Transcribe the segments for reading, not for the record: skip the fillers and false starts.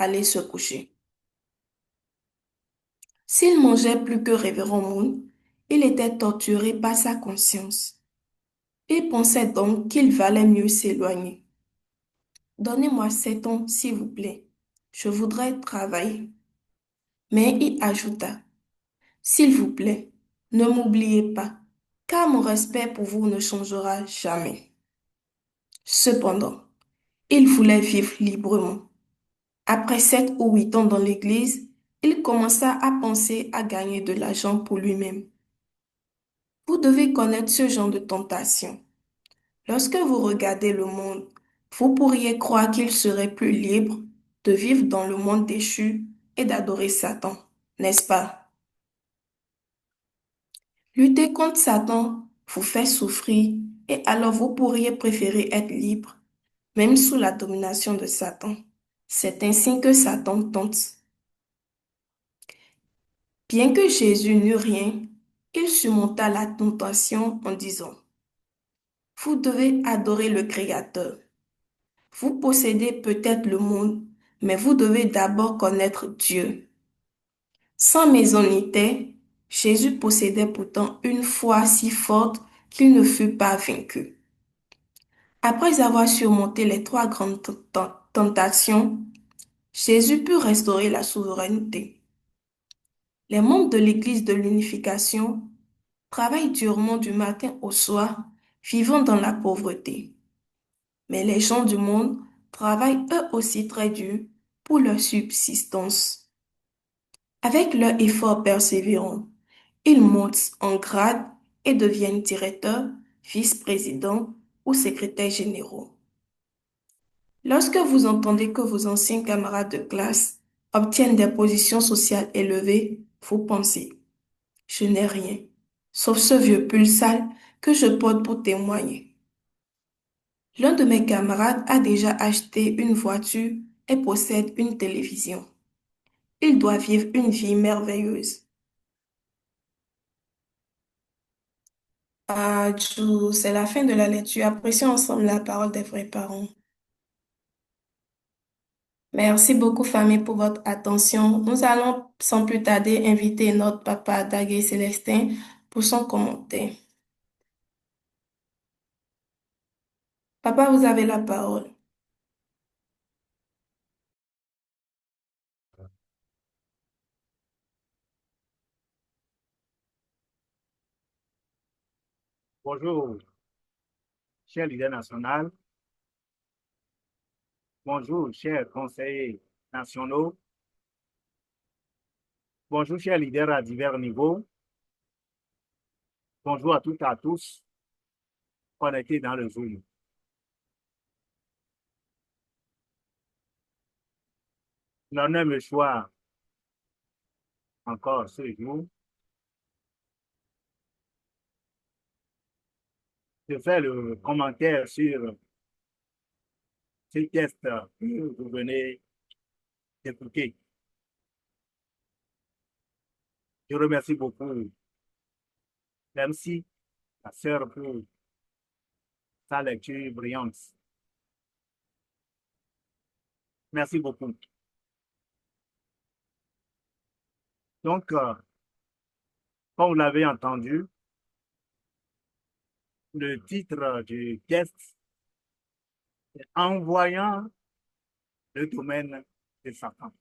aller se coucher. S'il mangeait plus que Révérend Moon, il était torturé par sa conscience. Il pensait donc qu'il valait mieux s'éloigner. Donnez-moi 7 ans, s'il vous plaît. Je voudrais travailler. Mais il ajouta, s'il vous plaît, ne m'oubliez pas, car mon respect pour vous ne changera jamais. Cependant, il voulait vivre librement. Après 7 ou 8 ans dans l'église, il commença à penser à gagner de l'argent pour lui-même. Vous devez connaître ce genre de tentation. Lorsque vous regardez le monde, vous pourriez croire qu'il serait plus libre de vivre dans le monde déchu et d'adorer Satan, n'est-ce pas? Lutter contre Satan vous fait souffrir et alors vous pourriez préférer être libre, même sous la domination de Satan. C'est ainsi que Satan tente. Bien que Jésus n'eût rien, il surmonta la tentation en disant, vous devez adorer le Créateur. Vous possédez peut-être le monde, mais vous devez d'abord connaître Dieu. Sans maison ni terre, Jésus possédait pourtant une foi si forte qu'il ne fut pas vaincu. Après avoir surmonté les 3 grandes tentations, Jésus put restaurer la souveraineté. Les membres de l'Église de l'unification travaillent durement du matin au soir, vivant dans la pauvreté. Mais les gens du monde travaillent eux aussi très dur pour leur subsistance. Avec leur effort persévérant, ils montent en grade et deviennent directeurs, vice-présidents ou secrétaires généraux. Lorsque vous entendez que vos anciens camarades de classe obtiennent des positions sociales élevées, vous pensez, je n'ai rien, sauf ce vieux pull sale que je porte pour témoigner. L'un de mes camarades a déjà acheté une voiture et possède une télévision. Il doit vivre une vie merveilleuse. Ah, Jou, c'est la fin de la lecture. Apprécions ensemble la parole des vrais parents. Merci beaucoup, famille, pour votre attention. Nous allons sans plus tarder inviter notre papa Dagué Célestin pour son commentaire. Papa, vous avez la parole. Bonjour, chers leaders nationaux. Bonjour, chers conseillers nationaux. Bonjour, chers leaders à divers niveaux. Bonjour à toutes et à tous connectés dans le Zoom. L'honneur me choisit encore ce jour de faire le commentaire sur ce texte que vous venez d'écouter. Je remercie beaucoup MC, la sœur, pour sa lecture brillante. Merci beaucoup. Donc, comme vous l'avez entendu, le titre du texte est En voyant le domaine de Satan.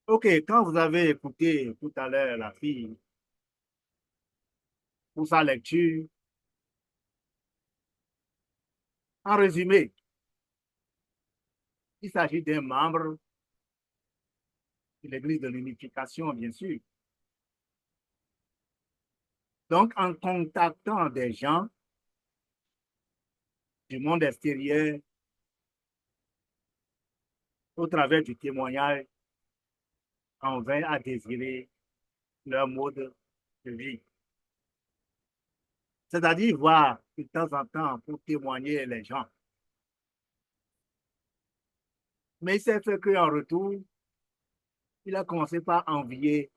OK, quand vous avez écouté tout à l'heure la fille pour sa lecture, en résumé, il s'agit d'un membre de l'Église de l'unification, bien sûr. Donc, en contactant des gens du monde extérieur au travers du témoignage, on vint à désirer leur mode de vie. C'est-à-dire voir de temps en temps pour témoigner les gens. Mais il s'est fait qu'en retour, il a commencé par envier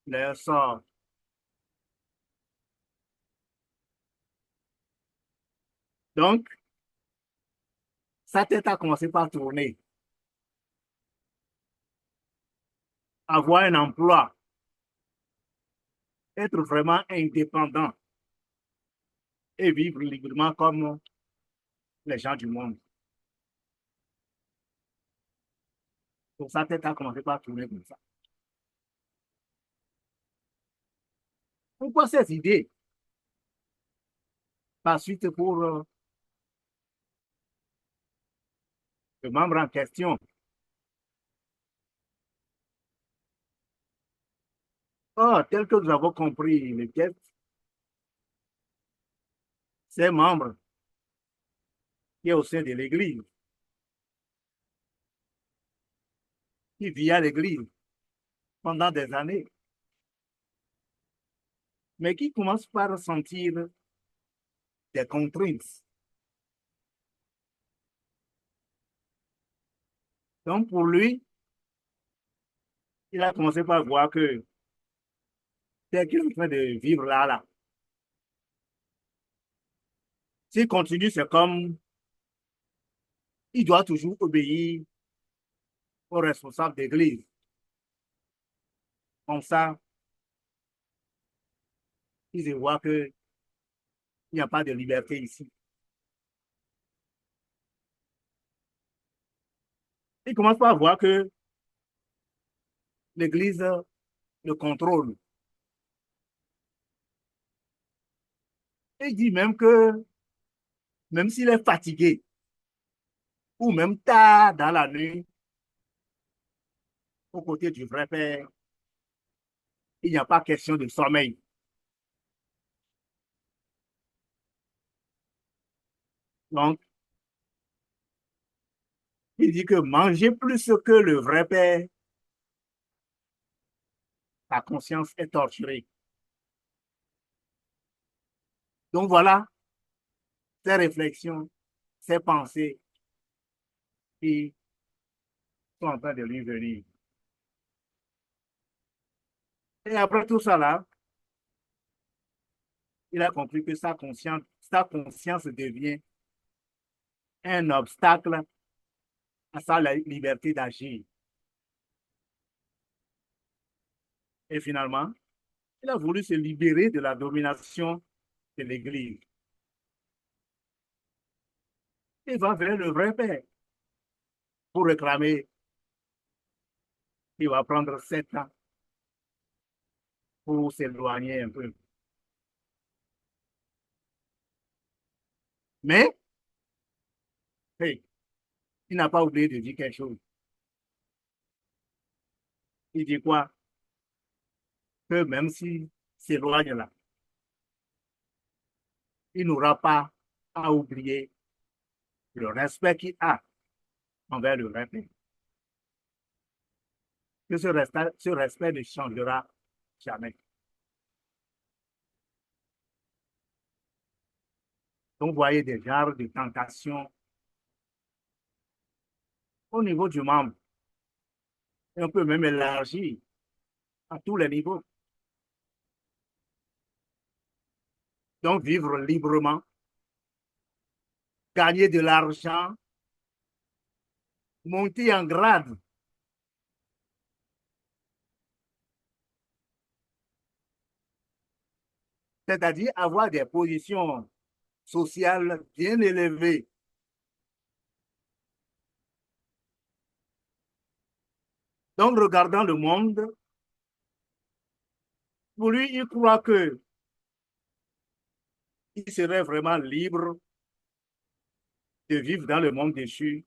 leur sort. Donc, sa tête a commencé par tourner. Avoir un emploi, être vraiment indépendant et vivre librement comme les gens du monde. Donc sa tête a commencé par tourner comme ça. Pourquoi ces idées? Par suite, pour le membre en question, tel que nous avons compris le texte, ces membres qui est au sein de l'Église, qui vit à l'Église pendant des années, mais qui commence par ressentir des contraintes. Donc, pour lui, il a commencé par voir que tel qu'il est en train de vivre là, s'il continue, c'est comme il doit toujours obéir aux responsables d'église. Comme ça, il se voit qu'il n'y a pas de liberté ici. Il commence par voir que l'église le contrôle. Il dit même que, même s'il est fatigué, ou même tard dans la nuit, aux côtés du vrai Père, il n'y a pas question de sommeil. Donc, il dit que manger plus que le vrai Père, ta conscience est torturée. Donc voilà ces réflexions, ces pensées qui sont en train de lui venir. Et après tout ça là, il a compris que sa conscience devient un obstacle à sa liberté d'agir. Et finalement, il a voulu se libérer de la domination de l'Église. Il va vers le vrai Père pour réclamer qu'il va prendre 7 ans pour s'éloigner un peu. Mais, hey, il n'a pas oublié de dire quelque chose. Il dit quoi? Que même s'il s'éloigne là, il n'aura pas à oublier le respect qu'il a envers le vrai Père. Que ce respect ne changera jamais. Donc, vous voyez des genres de tentations au niveau du membre. Et on peut même élargir à tous les niveaux. Donc, vivre librement, gagner de l'argent, monter en grade. C'est-à-dire avoir des positions sociales bien élevées. Donc, regardant le monde, pour lui, il croit que il serait vraiment libre de vivre dans le monde déchu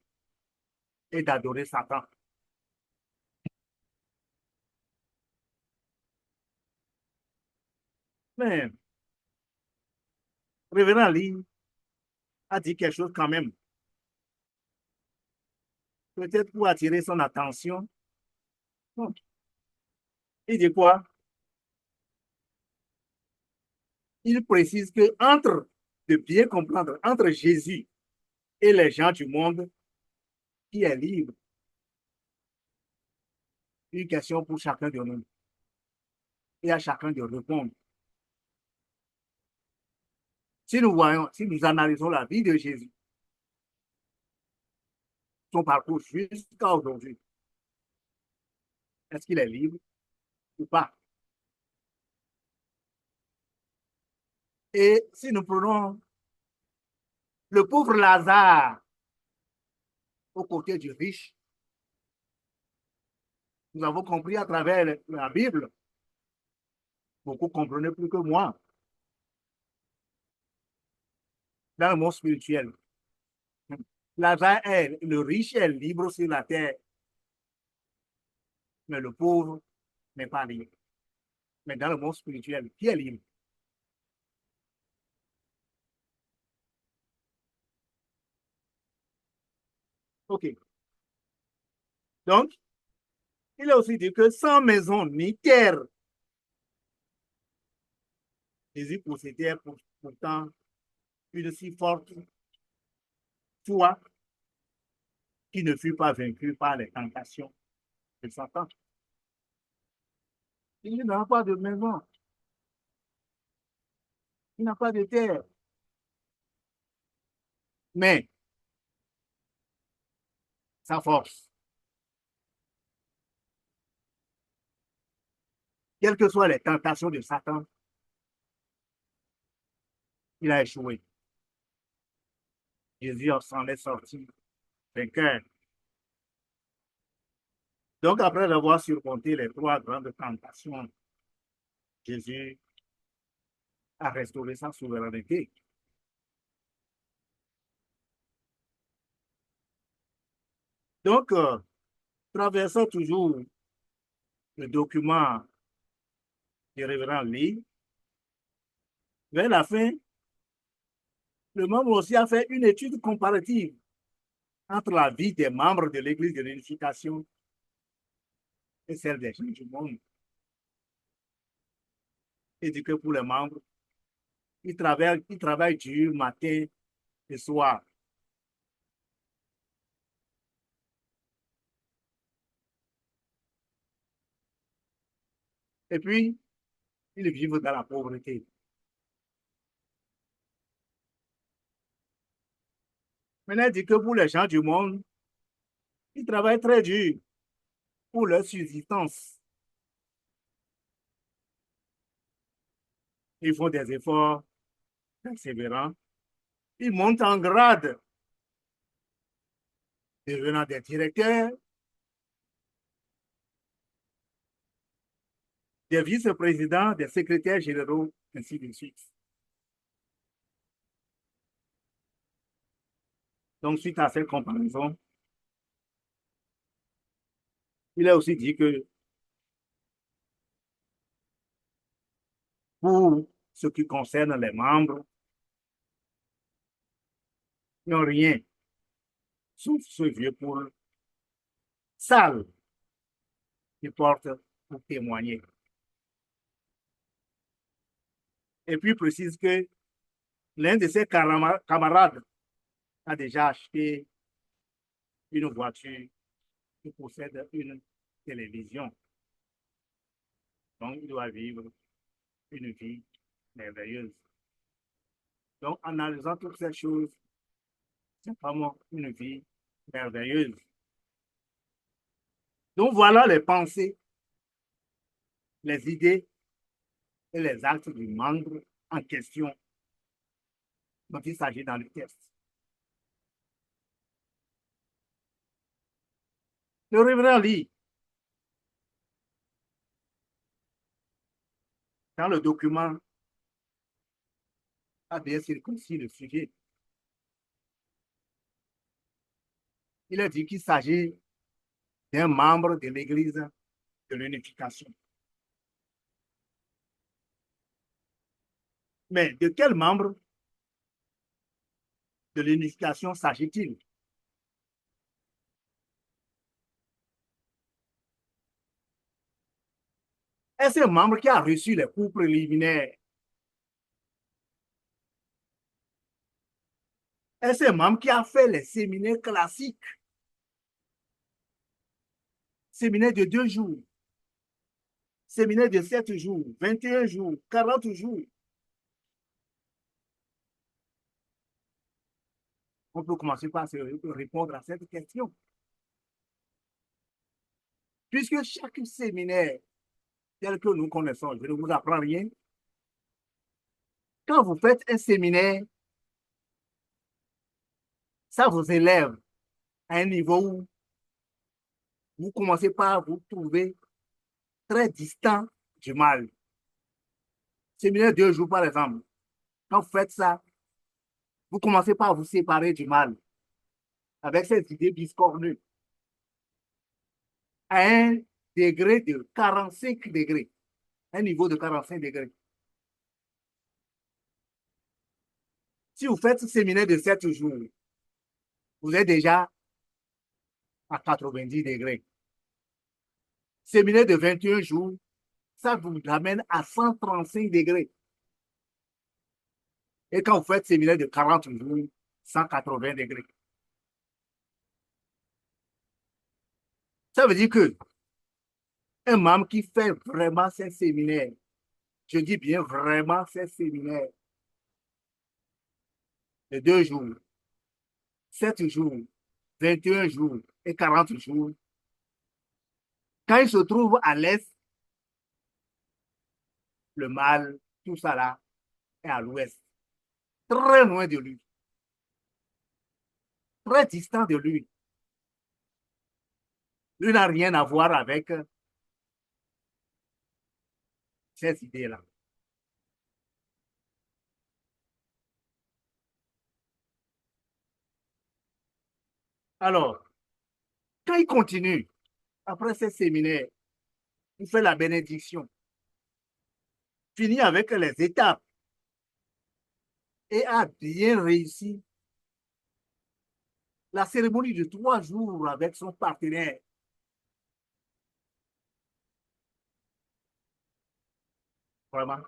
et d'adorer Satan. Mais Révérend Lee a dit quelque chose quand même, peut-être pour attirer son attention. Il dit quoi? Il précise que de bien comprendre, entre Jésus et les gens du monde, qui est libre, une question pour chacun de nous et à chacun de répondre. Si nous voyons, si nous analysons la vie de Jésus, son parcours jusqu'à aujourd'hui. Est-ce qu'il est libre ou pas? Et si nous prenons le pauvre Lazare aux côtés du riche, nous avons compris à travers la Bible, beaucoup comprenaient plus que moi, dans le monde spirituel. Lazare est, le riche est libre sur la terre, mais le pauvre n'est pas libre. Mais dans le monde spirituel, qui est libre? OK. Donc, il a aussi dit que sans maison ni terre, Jésus possédait pourtant une si forte foi qui ne fut pas vaincu par les tentations de Satan. Il n'a pas de maison, il n'a pas de terre. Mais sa force, quelles que soient les tentations de Satan, il a échoué. Jésus s'en est sorti vainqueur. Donc, après avoir surmonté les trois grandes tentations, Jésus a restauré sa souveraineté. Donc, traversons toujours le document du révérend Lee. Vers la fin, le membre aussi a fait une étude comparative entre la vie des membres de l'Église de l'unification et celle des gens du monde. Il dit que pour les membres, ils travaillent dur matin et soir. Et puis, ils vivent dans la pauvreté. Maintenant, il dit que pour les gens du monde, ils travaillent très dur pour leur subsistance. Ils font des efforts persévérants. Ils montent en grade, devenant des directeurs, des vice-présidents, des secrétaires généraux, ainsi de suite. Donc, suite à cette comparaison, il a aussi dit que pour ce qui concerne les membres, ils n'ont rien, sauf ce vieux poule sale qui porte pour témoigner. Et puis, il précise que l'un de ses camarades a déjà acheté une voiture qui possède une télévision. Donc, il doit vivre une vie merveilleuse. Donc, en analysant toutes ces choses, c'est vraiment une vie merveilleuse. Donc, voilà les pensées, les idées et les actes du membre en question dont il s'agit dans le texte. Le révérend lit dans le document a bien circoncis le sujet. Il a dit qu'il s'agit d'un membre de l'Église de l'unification. Mais de quel membre de l'unification s'agit-il? Est-ce un membre qui a reçu les cours préliminaires? Est-ce un membre qui a fait les séminaires classiques? Séminaire de 2 jours, séminaire de 7 jours, 21 jours, 40 jours. On peut commencer par se répondre à cette question. Puisque chaque séminaire tel que nous connaissons, je ne vous apprends rien, quand vous faites un séminaire, ça vous élève à un niveau où vous commencez par vous trouver très distant du mal. Séminaire 2 jours, par exemple, quand vous faites ça, vous commencez par vous séparer du mal avec cette idée biscornue à un degré de 45 degrés, un niveau de 45 degrés. Si vous faites ce séminaire de 7 jours, vous êtes déjà à 90 degrés. Séminaire de 21 jours, ça vous ramène à 135 degrés. Et quand vous faites séminaire de 40 jours, 180 degrés. Ça veut dire que un membre qui fait vraiment ces séminaires, je dis bien vraiment ces séminaires de 2 jours, 7 jours, 21 jours et 40 jours, quand il se trouve à l'est, le mal, tout ça là, est à l'ouest, très loin de lui, très distant de lui. Lui n'a rien à voir avec ces idées-là. Alors, quand il continue, après ces séminaires, il fait la bénédiction, finit avec les étapes et a bien réussi la cérémonie de 3 jours avec son partenaire. Vraiment,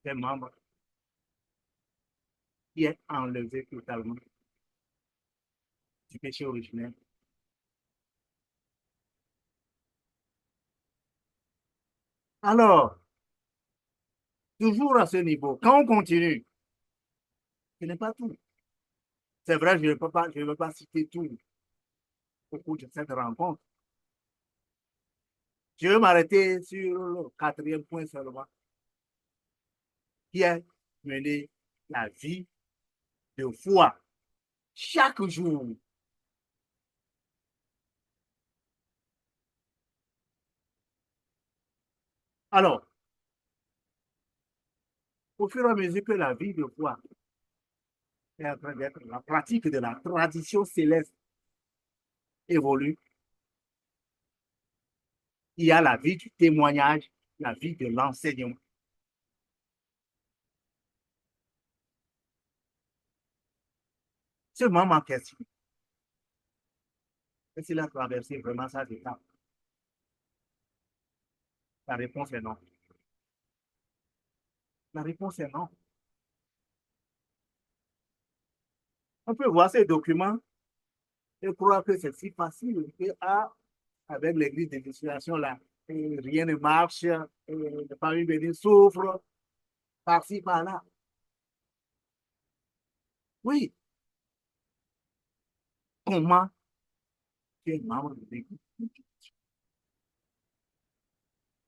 c'est un membre qui est enlevé totalement du péché originel. Alors, toujours à ce niveau, quand on continue, ce n'est pas tout. C'est vrai, je ne peux pas citer tout au cours de cette rencontre. Je vais m'arrêter sur le quatrième point seulement, qui est mener la vie de foi chaque jour. Alors, au fur et à mesure que la vie de foi est en train d'être, la pratique de la tradition céleste évolue, il y a la vie du témoignage, la vie de l'enseignement. Ce moment en question, est-ce qu'il a traversé vraiment ça étape? La réponse est non. La réponse est non. On peut voir ces documents et croire que c'est si facile que avec l'église de distillation là, rien ne marche, les familles bénies souffrent par-ci, par-là. Oui, comment tu es membre de l'église?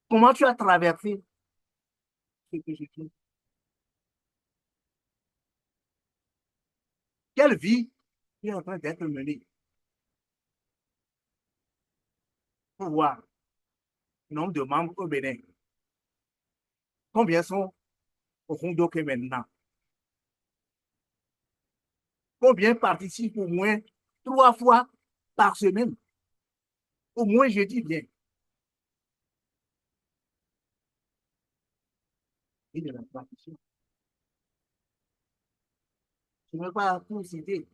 Comment tu as traversé ce que je dis? Quelle vie est en train d'être menée pour voir le nombre de membres au Bénin? Combien sont au Fondoké maintenant? Combien participent au moins 3 fois par semaine? Au moins, je dis bien. Et de la tradition. Je ne veux pas tout citer.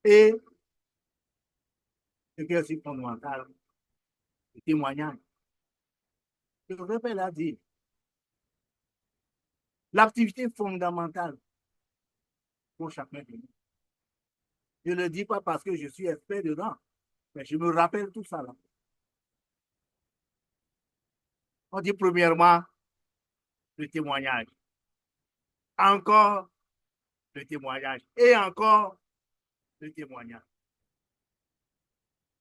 Et ce qui est aussi fondamental, le témoignage. Je ne veux pas la dire. L'activité fondamentale pour chacun de nous. Je ne le dis pas parce que je suis expert dedans, mais je me rappelle tout ça là. On dit premièrement le témoignage, encore le témoignage et encore le témoignage.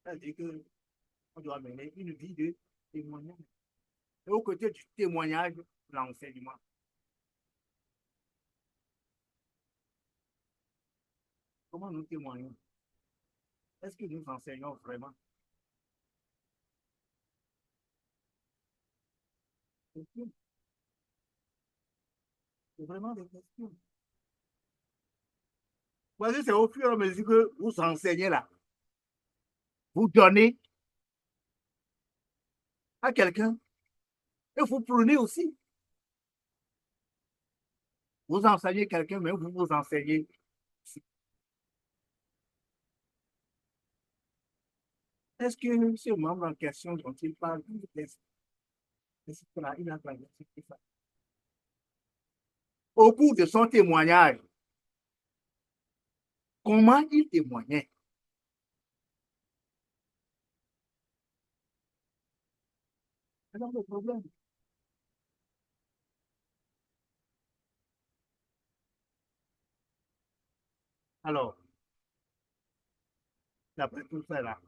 C'est-à-dire qu'on doit mener une vie de témoignage. Et aux côtés du témoignage, l'enseignement. Comment nous témoignons? Est-ce que nous enseignons vraiment? C'est vraiment des questions. Voici, c'est au fur et à mesure que vous enseignez là, vous donnez à quelqu'un et vous prenez aussi. Vous enseignez quelqu'un, mais vous vous enseignez. Est-ce que ce membre en question dont il parle, il a traversé ça? Au cours de son témoignage, comment il témoignait? C'est donc le problème. Alors, d'après tout ça là,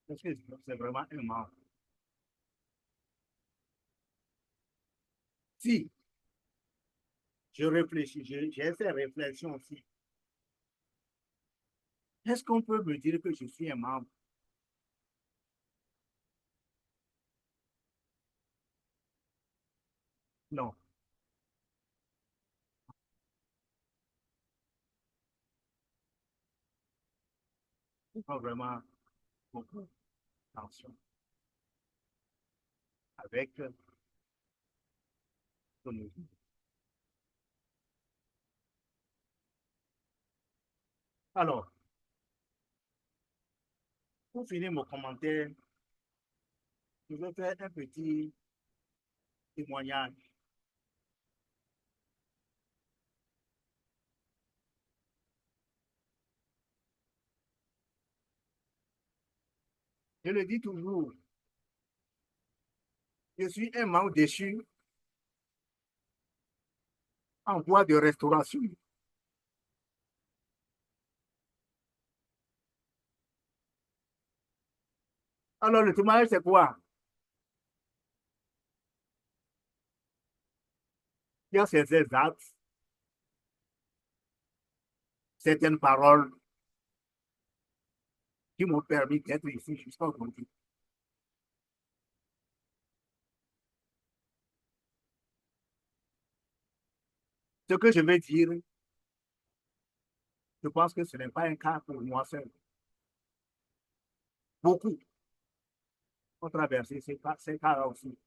est-ce que c'est vraiment un membre? Si je réfléchis, j'ai ces réflexions aussi. Est-ce qu'on peut me dire que je suis un membre? Non, il faut vraiment beaucoup d'attention avec nos vies. Alors, pour finir mon commentaire, je vais faire un petit témoignage. Je le dis toujours, je suis un membre déchu en voie de restauration. Alors, le témoignage, c'est quoi? Il y a certains actes, certaines paroles qui m'ont permis d'être ici jusqu'à aujourd'hui. Ce que je vais dire, je pense que ce n'est pas un cas pour moi seul. Beaucoup ont traversé ces cas-là aussi.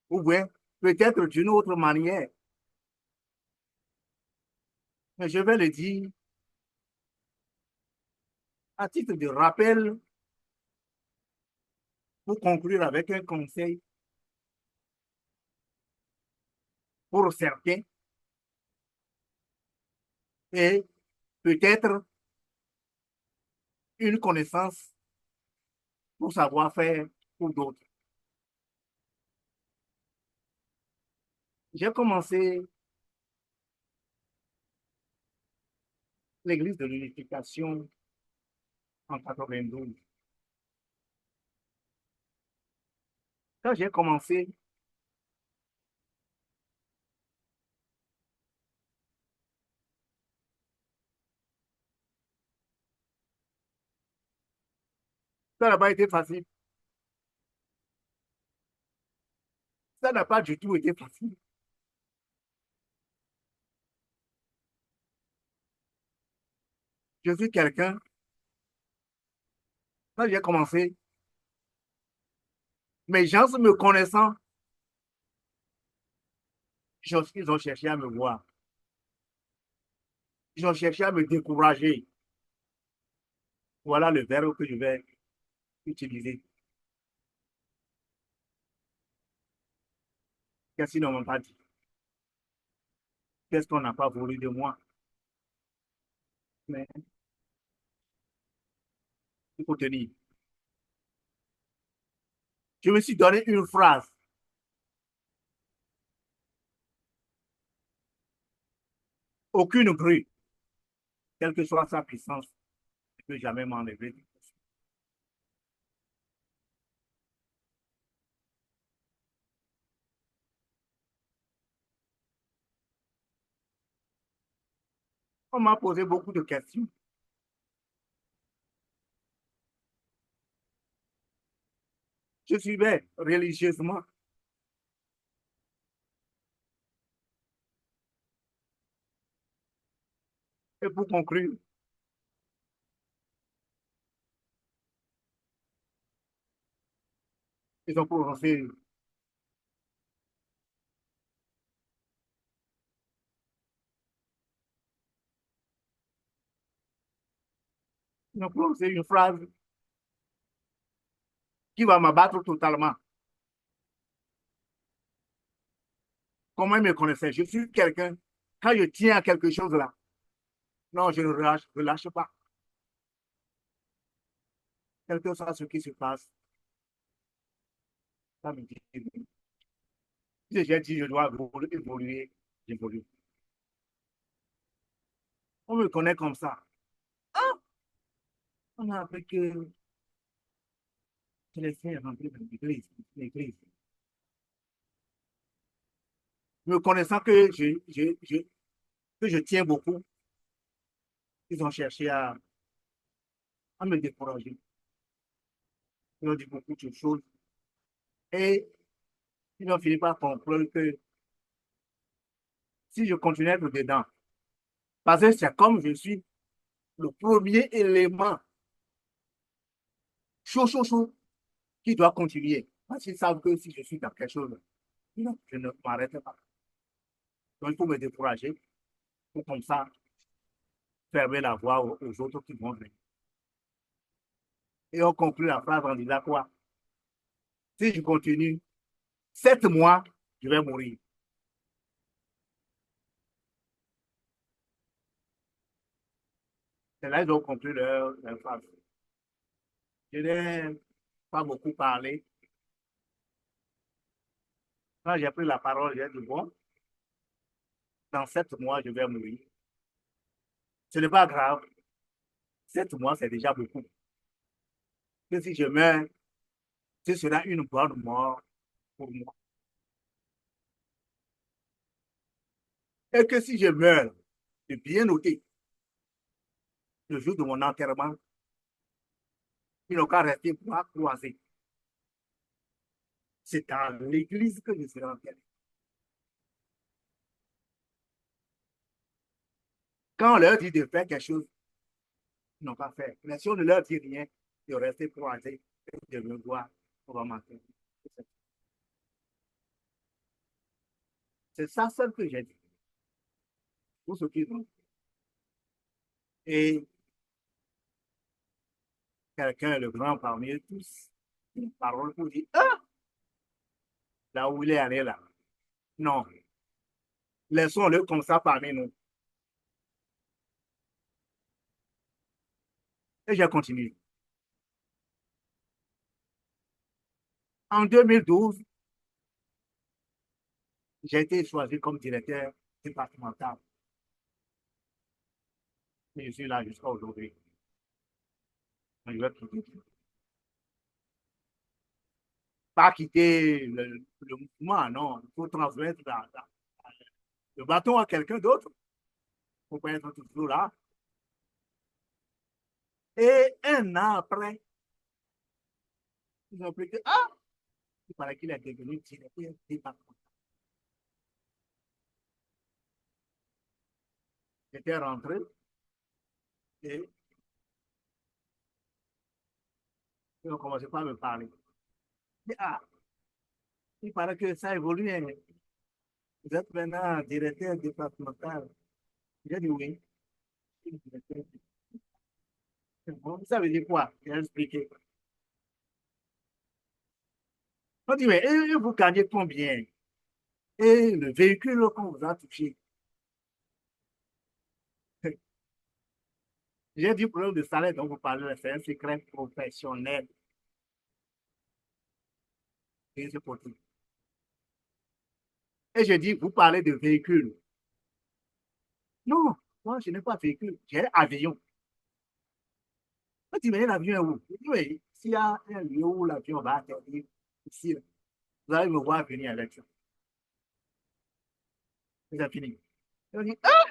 Ou bien, peut-être d'une autre manière. Mais je vais le dire à titre de rappel pour conclure avec un conseil pour certains et peut-être une connaissance pour savoir faire pour d'autres. J'ai commencé l'église de l'unification en 92. Quand j'ai commencé, ça n'a pas été facile. Ça n'a pas du tout été facile. Je suis quelqu'un, quand j'ai commencé, mes gens me connaissant, ils ont cherché à me voir. Ils ont cherché à me décourager. Voilà le verbe que je vais utiliser. Qu'est-ce qu'ils n'ont pas dit? Qu'est-ce qu'on n'a pas voulu de moi? Mais il faut tenir. Je me suis donné une phrase. Aucune grue, quelle que soit sa puissance, ne peut jamais m'enlever. On m'a posé beaucoup de questions. Je suivais religieusement. Et pour conclure, ils ont prononcé, ils ont prononcé une phrase qui va m'abattre totalement. Comment ils me connaissaient? Je suis quelqu'un, quand je tiens à quelque chose là, non, je ne relâche pas. Quel que soit ce qui se passe, ça me dit. Si j'ai dit je dois évoluer, j'évolue. On me connaît comme ça. Ah, on a appris que je laissais rentrer dans l'église. Me connaissant que que je tiens beaucoup, ils ont cherché à me décourager. Ils ont dit beaucoup de choses. Et ils ont fini par comprendre que si je continuais à être dedans, parce que c'est comme je suis le premier élément chaud, qui doit continuer. Parce qu'ils savent que si je suis dans quelque chose, non, je ne m'arrête pas. Donc, il faut me décourager pour comme ça fermer la voie aux autres qui vont venir. Et on conclut la phrase en disant quoi? Si je continue 7 mois, je vais mourir. C'est là qu'ils ont conclu leur phrase. Je n'ai pas beaucoup parlé. Quand j'ai pris la parole, j'ai dit, bon, dans 7 mois, je vais mourir. Ce n'est pas grave. 7 mois, c'est déjà beaucoup. Que si je meurs, ce sera une bonne mort pour moi. Et que si je meurs, de bien noter, le jour de mon enterrement, il n'ont qu'à rester bras croisés. C'est dans l'église que je serai enterré. Quand on leur dit de faire quelque chose, ils n'ont pas fait. Mais si on ne leur dit rien, de rester croisés, de me voir, on va m'enterrer. C'est ça seul que j'ai dit. Pour ceux qui ont. Et quelqu'un, le grand parmi eux tous, une parole pour dire, ah, là où il est allé là. Non, laissons-le comme ça parmi nous. Et j'ai continué. En 2012, j'ai été choisi comme directeur départemental. Et je suis là jusqu'à aujourd'hui. Je vais pas quitter le mouvement, non. Il faut transmettre le bâton à quelqu'un d'autre. Il ne faut pas être toujours là. Et un an après, ils ont appris que, ah, il paraît qu'il est devenu directeur départemental. J'étais rentré et ils ont commencé par me parler. Et, ah, il paraît que ça évolue. Hein. Vous êtes maintenant directeur départemental. J'ai dit oui. Bon, ça veut dire quoi? J'ai expliqué. On dit, mais et vous gagnez combien? Et le véhicule qu'on vous a touché. J'ai dit problème de salaire dont vous parlez, c'est un secret professionnel. Et c'est pour tout. Et je dis, vous parlez de véhicule. Non, moi, je n'ai pas véhicule, j'ai avion. Quand tu mets l'avion où? Je dis, oui, s'il y a un lieu où l'avion va atterrir, ici, là, vous allez me voir venir avec ça. C'est fini. Je dis, ah,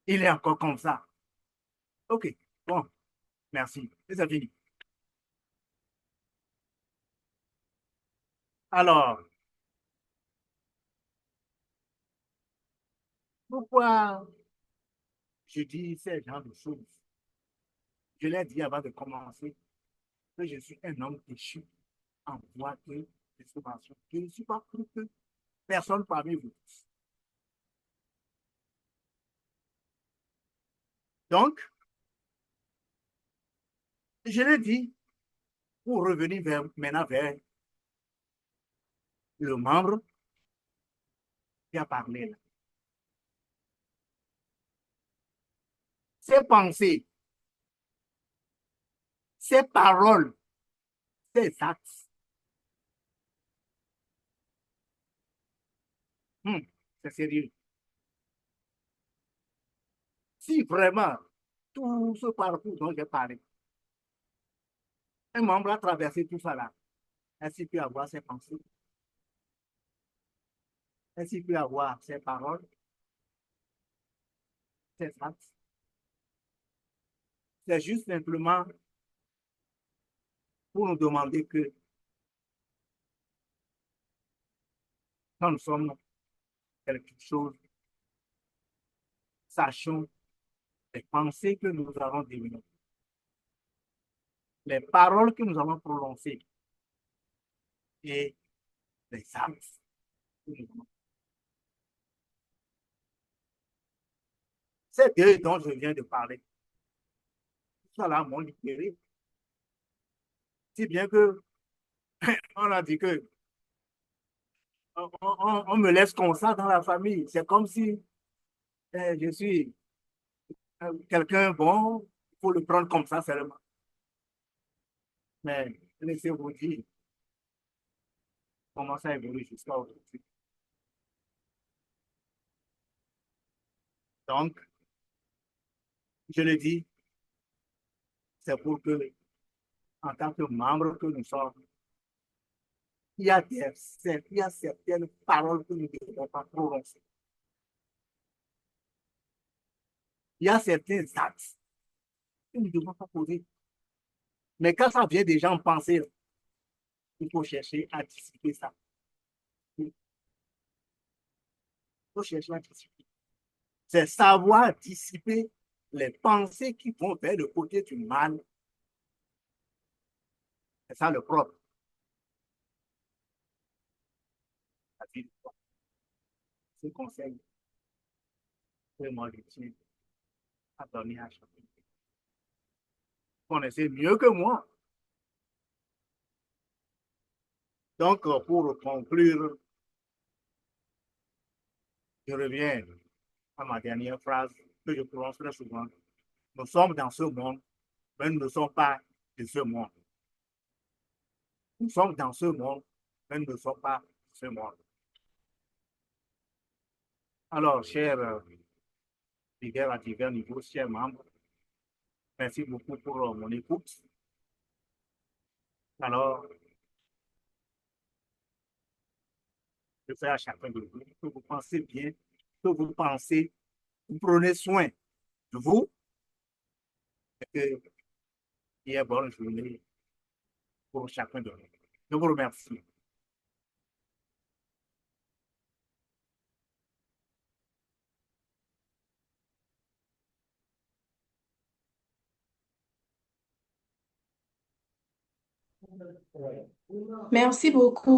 il est encore comme ça. OK, bon, merci. C'est fini. Alors, pourquoi je dis ces genres de choses? Je l'ai dit avant de commencer que je suis un homme déchu en voie de restauration. Je ne suis pas plus que personne parmi vous. Donc, je l'ai dit pour revenir maintenant vers le membre qui a parlé là. Ses pensées, ses paroles, ses actes. Hmm, c'est sérieux. Si vraiment tout ce parcours dont j'ai parlé, un membre a traversé tout ça là, est-ce qu'il peut avoir ses pensées? Est-ce qu'il peut avoir ses paroles, ses actes? C'est juste simplement pour nous demander que quand nous sommes quelque chose, sachons les pensées que nous avons développées, les paroles que nous avons prononcées et les actes que nous avons. C'est d'eux dont je viens de parler. Ça là m'ont libéré. Si bien que on a dit que on me laisse comme ça dans la famille. C'est comme si je suis quelqu'un bon, il faut le prendre comme ça seulement. Mais laissez-vous dire comment ça évolue jusqu'à aujourd'hui. Donc, je le dis, c'est pour que, en tant que membre que nous sommes, il y a certaines paroles que nous ne devons pas prononcer. Il y a certains actes que nous ne devons pas poser. Mais quand ça vient des gens penser, il faut chercher à dissiper ça. Il faut chercher à dissiper. C'est savoir dissiper les pensées qui vont vers le côté du mal. C'est ça le propre. Ce conseil que moi je tiens à donner à chacun. Vous connaissez mieux que moi. Donc, pour conclure, je reviens à ma dernière phrase que je prononce très souvent. Nous sommes dans ce monde, mais nous ne sommes pas de ce monde. Nous sommes dans ce monde, mais nous ne sommes pas de ce monde. Alors, chers leaders à divers niveaux, chers membres, merci beaucoup pour mon écoute. Alors, je fais à chacun de vous que vous pensez bien, que vous pensez, vous prenez soin de vous et qu'il y ait bonne journée pour chacun de nous. Je vous remercie. Merci beaucoup.